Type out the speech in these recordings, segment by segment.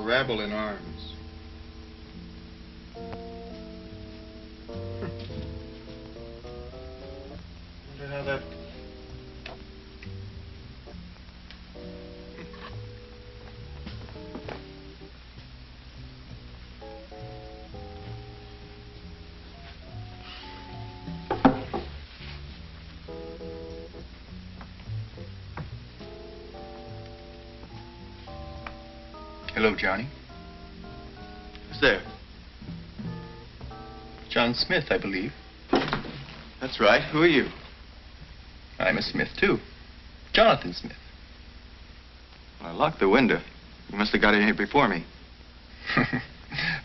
rabble in arms. Wonder how that... Hello, Johnny. Who's there? John Smith, I believe. That's right. Who are you? I'm a Smith, too. Jonathan Smith. I locked the window. You must have got in here before me.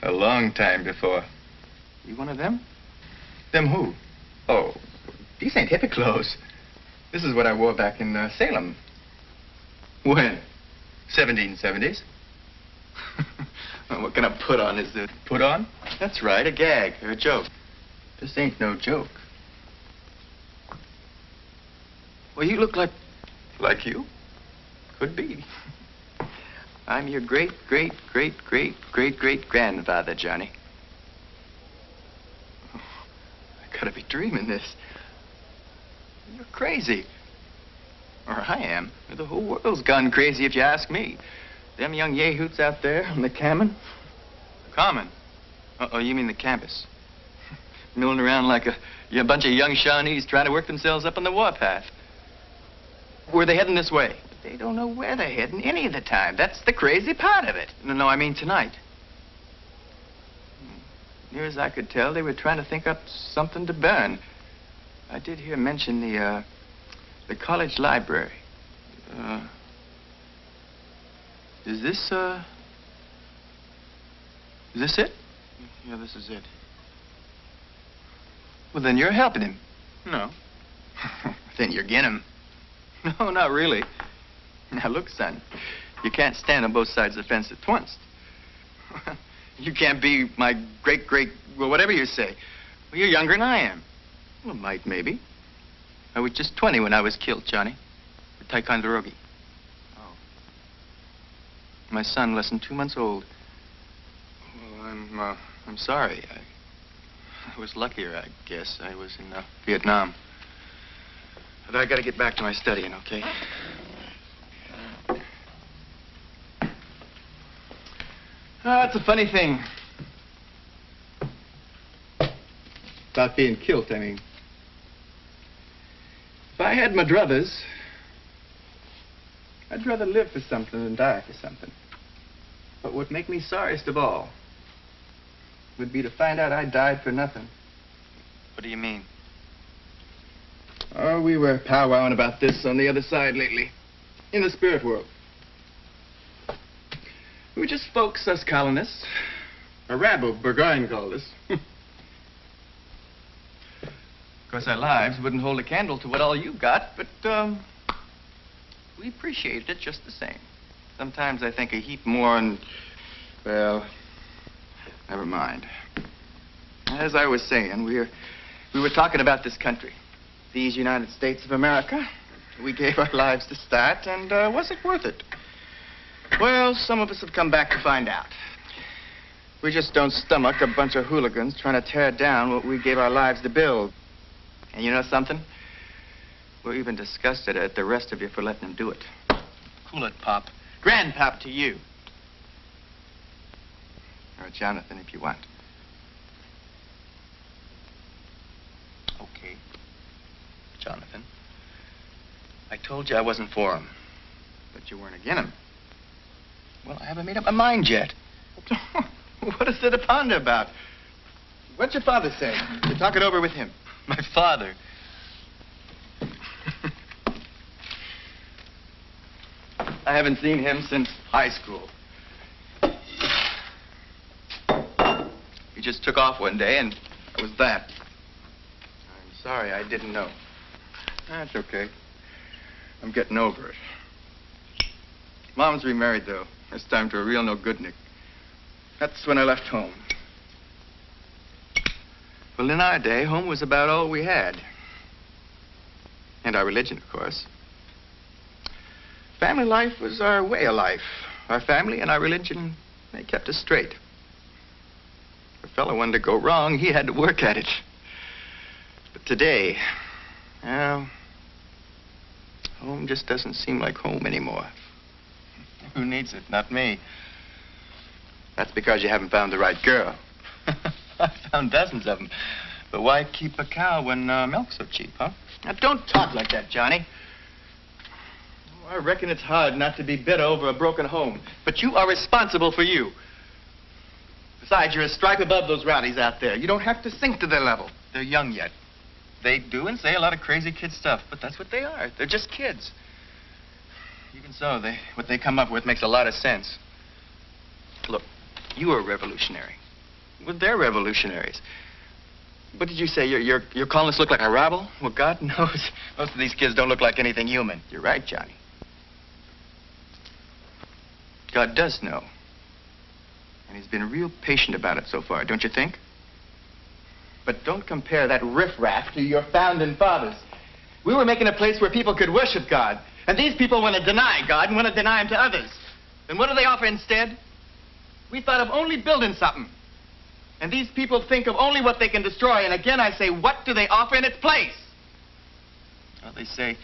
A long time before. You one of them? Them who? Oh, these ain't hippie clothes. This is what I wore back in Salem. When? 1770s. Well, what kind of put on is this? Put on? That's right, a gag or a joke. This ain't no joke. Well, you look like... Like you? Could be. I'm your great-great-great-great-great-great-grandfather, Johnny. Oh, I gotta be dreaming this. You're crazy. Or I am. The whole world's gone crazy if you ask me. Them young yahoots out there on the Common? Common? Oh, you mean the campus. Milling around like a bunch of young Shawnees trying to work themselves up on the warpath. Were they heading this way? They don't know where they're heading any of the time. That's the crazy part of it. No, I mean tonight. Near as I could tell, they were trying to think up something to burn. I did hear mention the college library. Is this it? Yeah, this is it. Well, then you're helping him. No. Then you're getting him. No, not really. Now, look, son, you can't stand on both sides of the fence at once. You can't be my great-great, well, whatever you say. Well, you're younger than I am. Well, maybe. I was just 20 when I was killed, Johnny. At Ticonderoga. Oh. My son, less than 2 months old. Well, I'm sorry. I was luckier, I guess. I was in Vietnam. But I gotta get back to my studying, okay? It's a funny thing. About being killed, I mean. If I had my druthers, I'd rather live for something than die for something. But what'd make me sorriest of all would be to find out I died for nothing. What do you mean? Oh, we were powwowing about this on the other side lately, in the spirit world. We were just folks, us colonists. A rabble, Burgoyne called us. Of course, our lives wouldn't hold a candle to what all you got, but, we appreciated it just the same. Sometimes I think a heap more and, well, never mind. As I was saying, we were talking about this country, these United States of America. We gave our lives to start, and was it worth it? Well, some of us have come back to find out. We just don't stomach a bunch of hooligans trying to tear down what we gave our lives to build. And you know something? We're even disgusted at the rest of you for letting them do it. Cool it, Pop. Grandpop to you. Or Jonathan, if you want. Okay. Jonathan. I told you I wasn't for him. But you weren't against him. Well, I haven't made up my mind yet. What is there to ponder about? What'd your father say? You talk it over with him. My father? I haven't seen him since high school. He just took off one day, and that was that. I'm sorry, I didn't know. That's okay. I'm getting over it. Mom's remarried, though. This time to a real no-good-nick. That's when I left home. Well, in our day, home was about all we had. And our religion, of course. Family life was our way of life. Our family and our religion They kept us straight. If a fellow wanted to go wrong, he had to work at it. But today, well, home just doesn't seem like home anymore. Who needs it? Not me. That's because you haven't found the right girl. I found dozens of them. But why keep a cow when milk's so cheap, huh? Now, don't talk like that, Johnny. Oh, I reckon it's hard not to be bitter over a broken home. But you are responsible for you. Besides, you're a stripe above those rowdies out there. You don't have to sink to their level. They're young yet. They do and say a lot of crazy kid stuff, but that's what they are. They're just kids. Even so, what they come up with makes a lot of sense. Look, you are a revolutionary. Well, they're revolutionaries. What did you say? You're calling us look like a rabble? Well, God knows, most of these kids don't look like anything human. You're right, Johnny. God does know. And he's been real patient about it so far, don't you think? But don't compare that riffraff to your founding fathers. We were making a place where people could worship God. And these people want to deny God and want to deny him to others. Then what do they offer instead? We thought of only building something. And these people think of only what they can destroy. And again, I say, what do they offer in its place? Well, they say,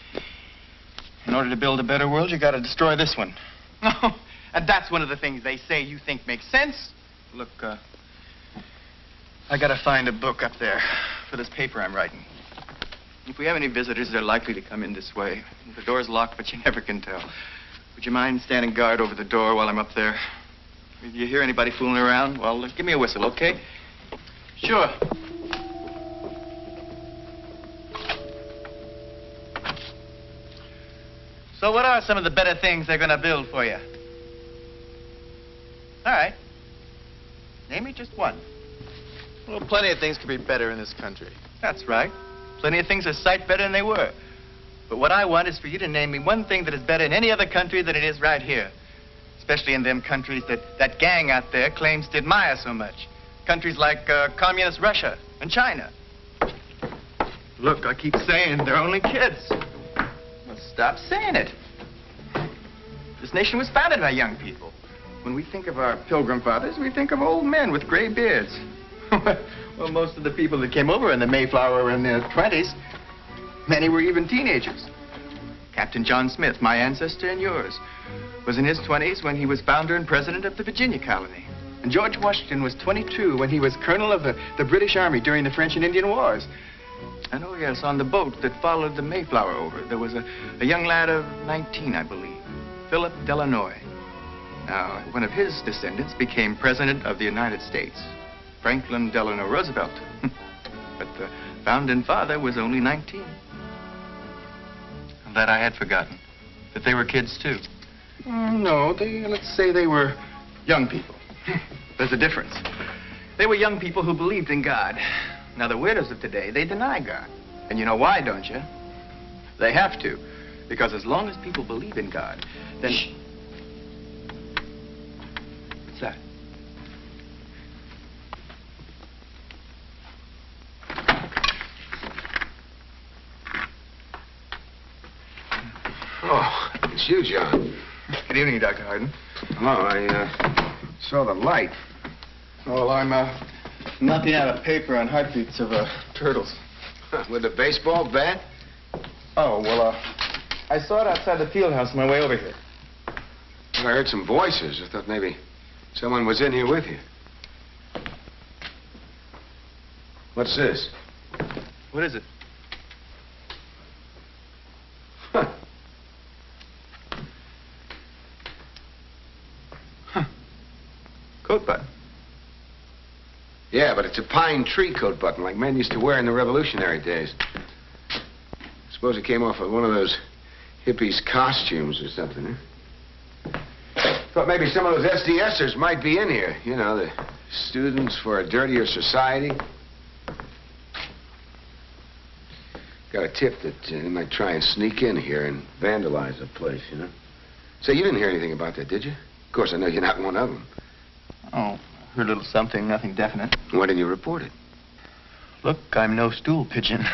in order to build a better world, you got to destroy this one. And that's one of the things they say you think makes sense. Look, I got to find a book up there for this paper I'm writing. If we have any visitors, they're likely to come in this way. The door's locked, but you never can tell. Would you mind standing guard over the door while I'm up there? If you hear anybody fooling around, well, give me a whistle, okay? Sure. So what are some of the better things they're going to build for you? All right. Name me just one. Well, plenty of things could be better in this country. That's right. Plenty of things are sight better than they were. But what I want is for you to name me one thing that is better in any other country than it is right here. Especially in them countries that gang out there claims to admire so much. Countries like communist Russia and China. Look, I keep saying they're only kids. Well, stop saying it. This nation was founded by young people. When we think of our Pilgrim Fathers, we think of old men with gray beards. Well, most of the people that came over in the Mayflower were in their 20s. Many were even teenagers. Captain John Smith, my ancestor and yours, was in his 20s when he was founder and president of the Virginia colony. And George Washington was 22 when he was colonel of the British Army during the French and Indian Wars. And oh, yes, on the boat that followed the Mayflower over, there was a young lad of 19, I believe, Philip Delanoy. Now, one of his descendants became president of the United States, Franklin Delano Roosevelt. But the founding father was only 19. That I had forgotten, that they were kids, too. No, let's say they were young people. There's a difference. They were young people who believed in God. Now, the weirdos of today, they deny God. And you know why, don't you? They have to. Because as long as people believe in God, then... Shh. What's that? Oh, it's you, John. Good evening, Dr. Hardin. Hello, I saw the light. Well, I'm knocking out a paper on heartbeats of turtles. With a baseball bat? Oh, well, I saw it outside the field house on my way over here. Well, I heard some voices. I thought maybe someone was in here with you. What's this? What is it? Huh. Coat button. Yeah, but it's a pine tree coat button like men used to wear in the Revolutionary days. I suppose it came off of one of those hippies' costumes or something, huh? Thought maybe some of those SDSers might be in here. You know, the students for a dirtier society. Got a tip that they might try and sneak in here and vandalize the place, you know. Say, you didn't hear anything about that, did you? Of course, I know you're not one of them. Oh, heard a little something, nothing definite. Why didn't you report it? Look, I'm no stool pigeon.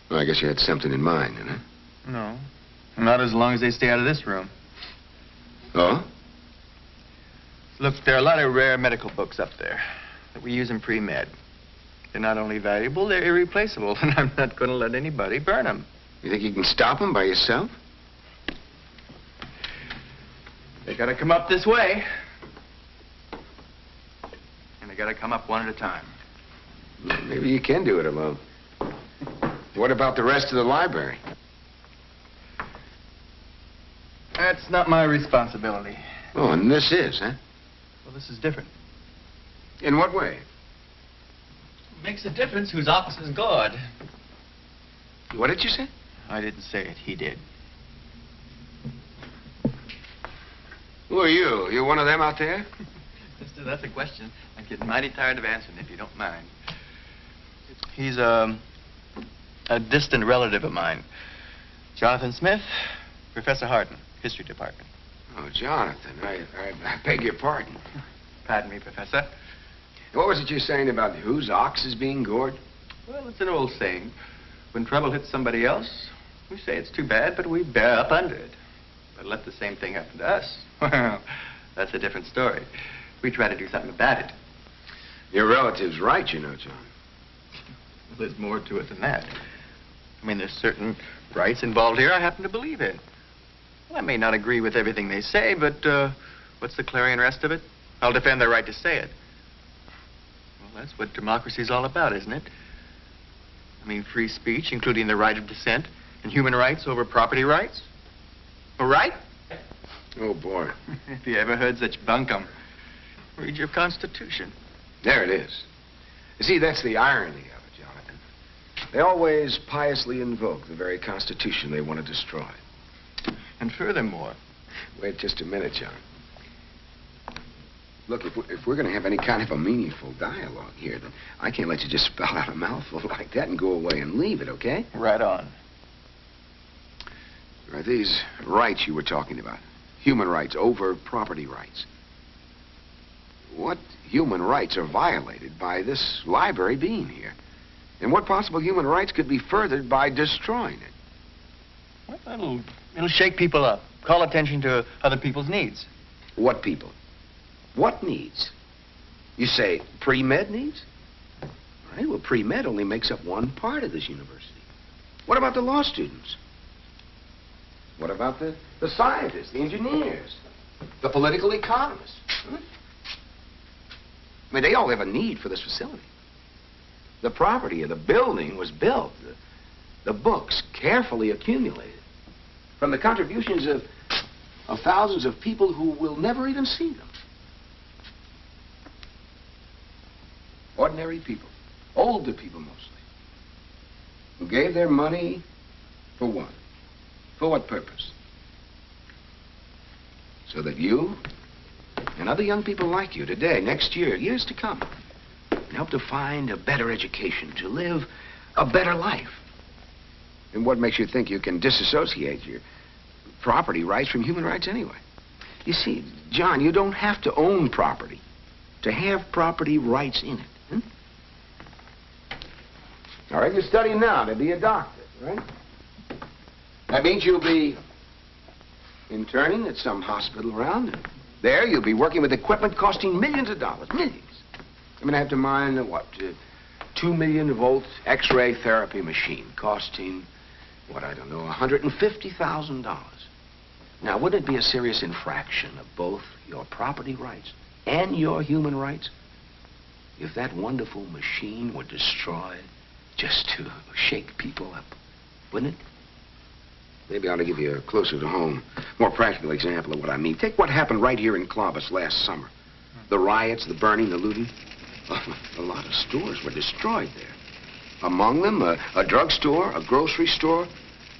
Well, I guess you had something in mind, then, huh? No. Not as long as they stay out of this room. Oh? Look, there are a lot of rare medical books up there that we use in pre-med. They're not only valuable, they're irreplaceable, and I'm not going to let anybody burn them. You think you can stop them by yourself? They got to come up this way. And they got to come up one at a time. Well, maybe you can do it alone. What about the rest of the library? That's not my responsibility. Oh, and this is, huh? Well, this is different. In what way? It makes a difference whose ox is God. What did you say? I didn't say it. He did. Who are you? You one of them out there? Mister, that's a question I'm getting mighty tired of answering, if you don't mind. He's a distant relative of mine. Jonathan Smith, Professor Hardin, History Department. Oh, Jonathan, I beg your pardon. Pardon me, Professor. What was it you were saying about whose ox is being gored? Well, it's an old saying. When trouble hits somebody else, we say it's too bad, but we bear up under it. But let the same thing happen to us. Well, that's a different story. We try to do something about it. Your relative's right, you know, John. Well, there's more to it than that. I mean, there's certain rights involved here I happen to believe in. Well, I may not agree with everything they say, but what's the clarion rest of it? I'll defend their right to say it. Well, that's what democracy's all about, isn't it? I mean, free speech, including the right of dissent, and human rights over property rights. All right? Oh, boy. If you ever heard such bunkum, read your Constitution. There it is. You see, that's the irony of it, Jonathan. They always piously invoke the very Constitution they want to destroy. And furthermore... Wait just a minute, John. Look, if we're going to have any kind of a meaningful dialogue here, then I can't let you just spout out a mouthful like that and go away and leave it, okay? Right on. Right, these rights you were talking about, human rights over property rights. What human rights are violated by this library being here? And what possible human rights could be furthered by destroying it? Well, it'll shake people up, call attention to other people's needs. What people? What needs? You say pre-med needs? All right, well, pre-med only makes up one part of this university. What about the law students? What about the scientists, the engineers, the political economists? Huh? I mean, they all have a need for this facility. The property of the building was built, the books carefully accumulated from the contributions of thousands of people who will never even see them. Ordinary people, older people mostly, who gave their money for what? For what purpose? So that you and other young people like you today, next year, years to come, can help to find a better education, to live a better life. And what makes you think you can disassociate your property rights from human rights anyway? You see, John, you don't have to own property to have property rights in it. Hmm? All right, you're studying now to be a doctor, right? That means you'll be interning at some hospital around. And there, you'll be working with equipment costing millions of dollars, millions. I'm going to have to mine a 2 million volt X-ray therapy machine costing, I don't know, $150,000. Now, wouldn't it be a serious infraction of both your property rights and your human rights if that wonderful machine were destroyed just to shake people up? Wouldn't it? Maybe I ought to give you a closer to home, more practical example of what I mean. Take what happened right here in Clovis last summer. The riots, the burning, the looting. A lot of stores were destroyed there. Among them, a drugstore, a grocery store,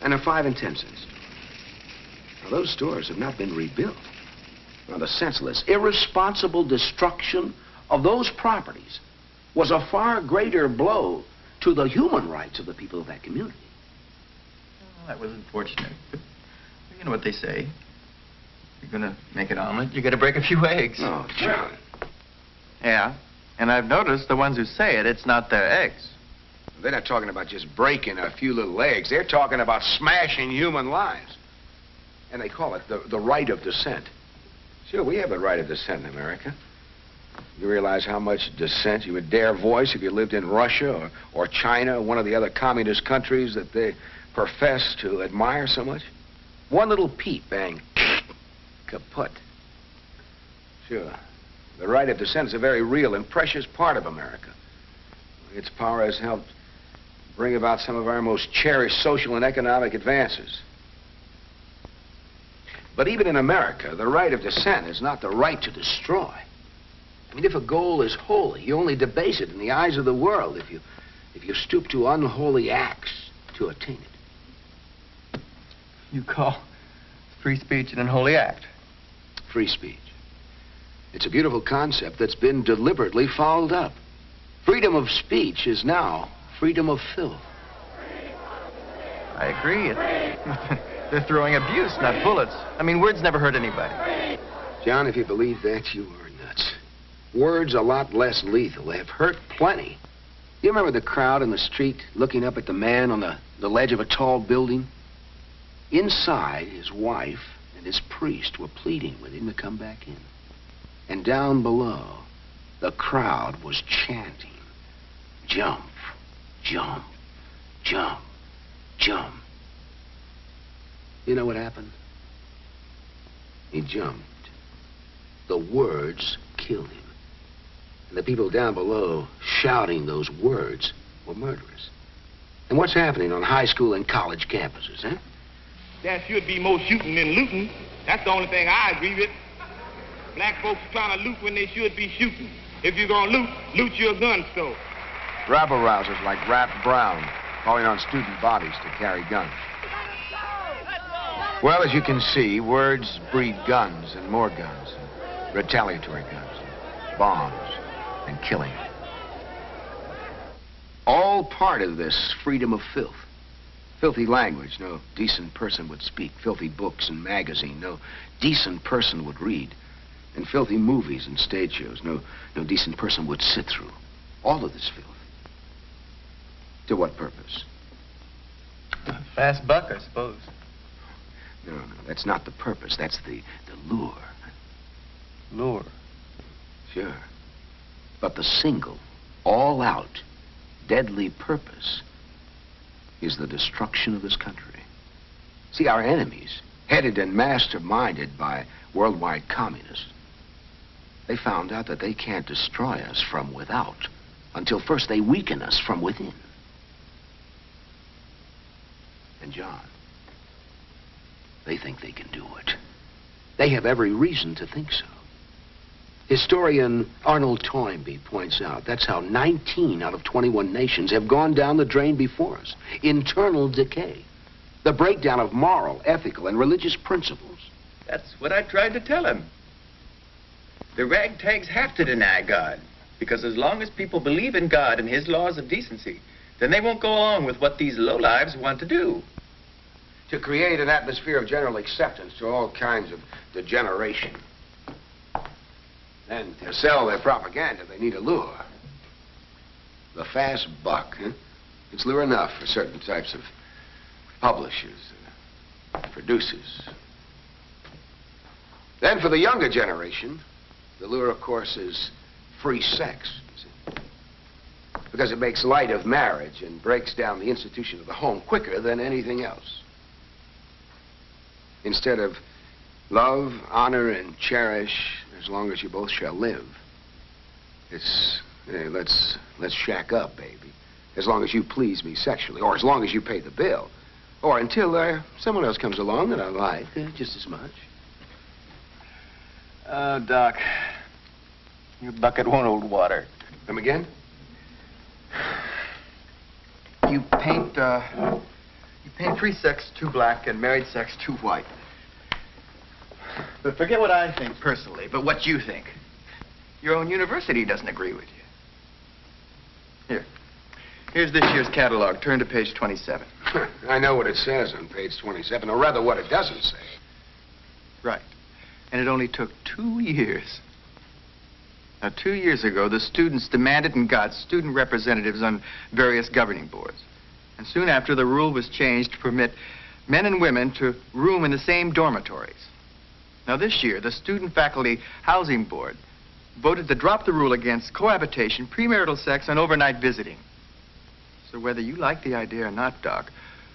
and a 5 and 10 cent store. Now, those stores have not been rebuilt. Now, the senseless, irresponsible destruction of those properties was a far greater blow to the human rights of the people of that community. Well, that was unfortunate, but you know what they say. If you're going to make an omelet, you got to break a few eggs. Oh, John. Yeah, and I've noticed the ones who say it, it's not their eggs. They're not talking about just breaking a few little eggs. They're talking about smashing human lives. And they call it the right of dissent. Sure, we have a right of dissent in America. You realize how much dissent you would dare voice if you lived in Russia or China or one of the other communist countries that they profess to admire so much? One little peep, bang, kaput. Sure. The right of dissent is a very real and precious part of America. Its power has helped bring about some of our most cherished social and economic advances. But even in America, the right of dissent is not the right to destroy. I mean, if a goal is holy, you only debase it in the eyes of the world if you stoop to unholy acts to attain it. You call free speech an unholy act? Free speech. It's a beautiful concept that's been deliberately fouled up. Freedom of speech is now freedom of filth. I agree. They're throwing abuse, not bullets. I mean, words never hurt anybody. John, if you believe that, you are nuts. Words a lot less lethal. They have hurt plenty. You remember the crowd in the street looking up at the man on the ledge of a tall building? Inside, his wife and his priest were pleading with him to come back in. And down below, the crowd was chanting, jump, jump, jump, jump. You know what happened? He jumped. The words killed him. And the people down below shouting those words were murderous. And what's happening on high school and college campuses, huh? There should be more shooting than looting. That's the only thing I agree with. Black folks trying to loot when they should be shooting. If you're gonna loot, loot your gun store. Rabble-rousers like Rap Brown calling on student bodies to carry guns. Well, as you can see, words breed guns and more guns, and retaliatory guns, and bombs, and killing. All part of this freedom of filth. Filthy language no decent person would speak. Filthy books and magazines no decent person would read. And filthy movies and stage shows no decent person would sit through. All of this filth. To what purpose? Fast buck, I suppose. No, that's not the purpose. That's the lure. Lure. Sure. But the single, all-out, deadly purpose is the destruction of this country. See, our enemies, headed and masterminded by worldwide communists, they found out that they can't destroy us from without until first they weaken us from within. And John, they think they can do it. They have every reason to think so. Historian Arnold Toynbee points out that's how 19 out of 21 nations have gone down the drain before us. Internal decay. The breakdown of moral, ethical, and religious principles. That's what I tried to tell him. The ragtags have to deny God, because as long as people believe in God and his laws of decency, then they won't go along with what these lowlives want to do. To create an atmosphere of general acceptance to all kinds of degeneration. And to sell their propaganda, they need a lure. The fast buck, huh? It's lure enough for certain types of publishers, producers. Then for the younger generation, the lure, of course, is free sex, you see. Because it makes light of marriage and breaks down the institution of the home quicker than anything else. Instead of love, honor, and cherish, as long as you both shall live, it's, hey, let's shack up, baby. As long as you please me sexually, or as long as you pay the bill. Or until someone else comes along that I like just as much. Oh, Doc, your bucket won't hold water. Come again? You paint free sex too black and married sex too white. But forget what I think personally, but what you think. Your own university doesn't agree with you. Here's this year's catalog. Turn to page 27. I know what it says on page 27, or rather what it doesn't say. Right. And it only took 2 years. Now, 2 years ago, the students demanded and got student representatives on various governing boards. And soon after, the rule was changed to permit men and women to room in the same dormitories. Now, this year, the Student Faculty Housing Board voted to drop the rule against cohabitation, premarital sex, and overnight visiting. So whether you like the idea or not, Doc,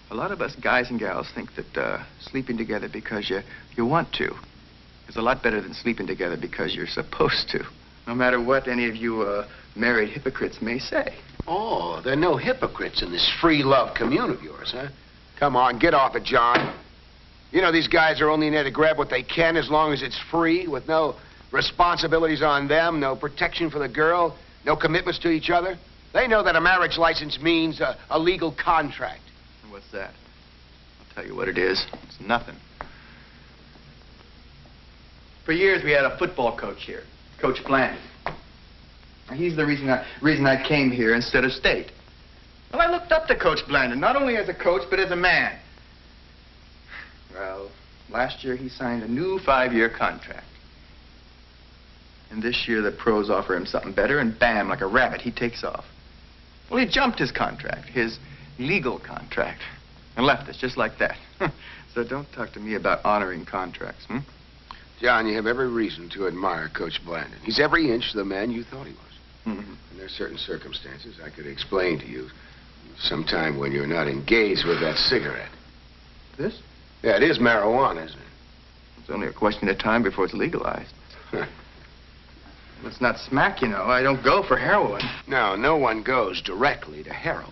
a lot of us guys and gals think that sleeping together because you want to is a lot better than sleeping together because you're supposed to, no matter what any of you married hypocrites may say. Oh, there are no hypocrites in this free love commune of yours, huh? Come on, get off it, John. You know these guys are only in there to grab what they can as long as it's free, with no responsibilities on them, no protection for the girl, no commitments to each other. They know that a marriage license means a legal contract. What's that? I'll tell you what it is. It's nothing. For years, we had a football coach here, Coach Bland. He's the reason I came here instead of state. Well, I looked up to Coach Blandon, not only as a coach, but as a man. Well, last year he signed a new 5-year contract. And this year the pros offer him something better, and bam, like a rabbit, he takes off. Well, he jumped his contract, his legal contract, and left us just like that. So don't talk to me about honoring contracts, hmm? John, you have every reason to admire Coach Blandon. He's every inch the man you thought he was. Mm-hmm. And there's certain circumstances I could explain to you sometime when you're not engaged with that cigarette. This? Yeah, it is marijuana, isn't it? It's only a question of time before it's legalized. Let's not smack, you know. I don't go for heroin. No, no one goes directly to heroin.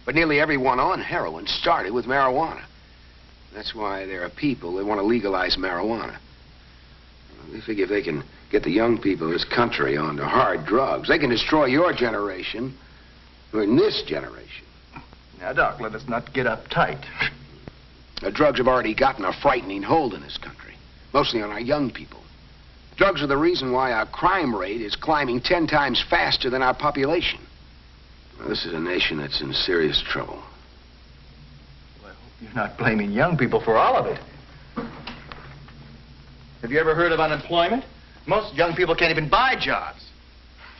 But nearly everyone on heroin started with marijuana. That's why there are people that want to legalize marijuana. They figure if they can get the young people of this country onto hard drugs, they can destroy your generation, or in this generation. Now, Doc, let us not get uptight. The drugs have already gotten a frightening hold in this country, mostly on our young people. Drugs are the reason why our crime rate is climbing 10 times faster than our population. Well, this is a nation that's in serious trouble. Well, I hope you're not blaming young people for all of it. Have you ever heard of unemployment? Most young people can't even buy jobs.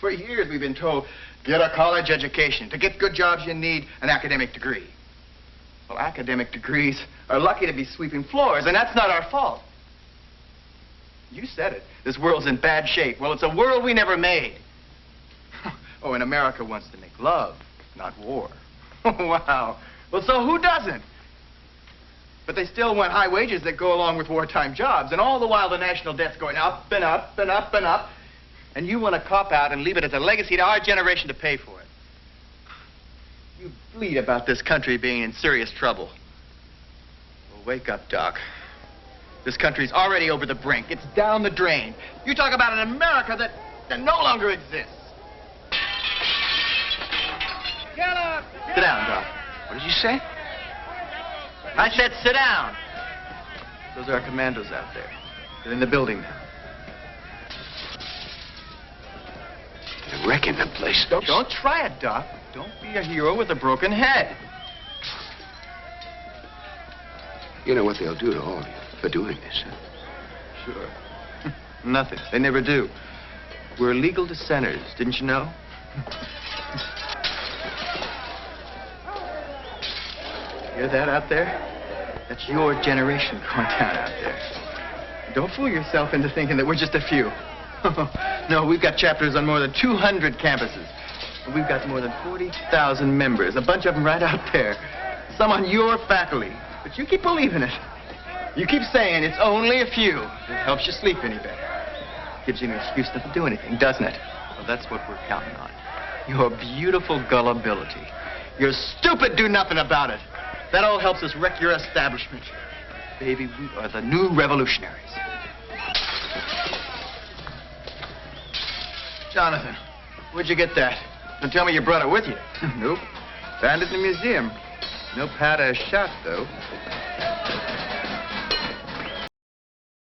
For years, we've been told, get a college education. To get good jobs, you need an academic degree. Well, academic degrees are lucky to be sweeping floors, and that's not our fault. You said it. This world's in bad shape. Well, it's a world we never made. Oh, and America wants to make love, not war. Wow. Well, so who doesn't? But they still want high wages that go along with wartime jobs, and all the while the national debt's going up and up and up and up, and you want to cop out and leave it as a legacy to our generation to pay for it. You bleat about this country being in serious trouble. Well, wake up, Doc. This country's already over the brink. It's down the drain. You talk about an America that no longer exists. Get up! Sit down, Doc. What did you say? I said sit down. Those are our commandos out there. They're in the building now. They're wrecking the place. Don't try it, Doc. Don't be a hero with a broken head. You know what they'll do to all of you for doing this, huh? Sure. Nothing. They never do. We're legal dissenters, didn't you know? Hear that out there? That's your generation going down out there. Don't fool yourself into thinking that we're just a few. No, we've got chapters on more than 200 campuses. And we've got more than 40,000 members, a bunch of them right out there. Some on your faculty. But you keep believing it. You keep saying it's only a few. It helps you sleep any better. Gives you an excuse not to do anything, doesn't it? Well, that's what we're counting on. Your beautiful gullibility. Your stupid do nothing about it. That all helps us wreck your establishment. Baby, we are the new revolutionaries. Jonathan, where'd you get that? Don't tell me you brought it with you. Nope. Found it in the museum. No powder shot, though.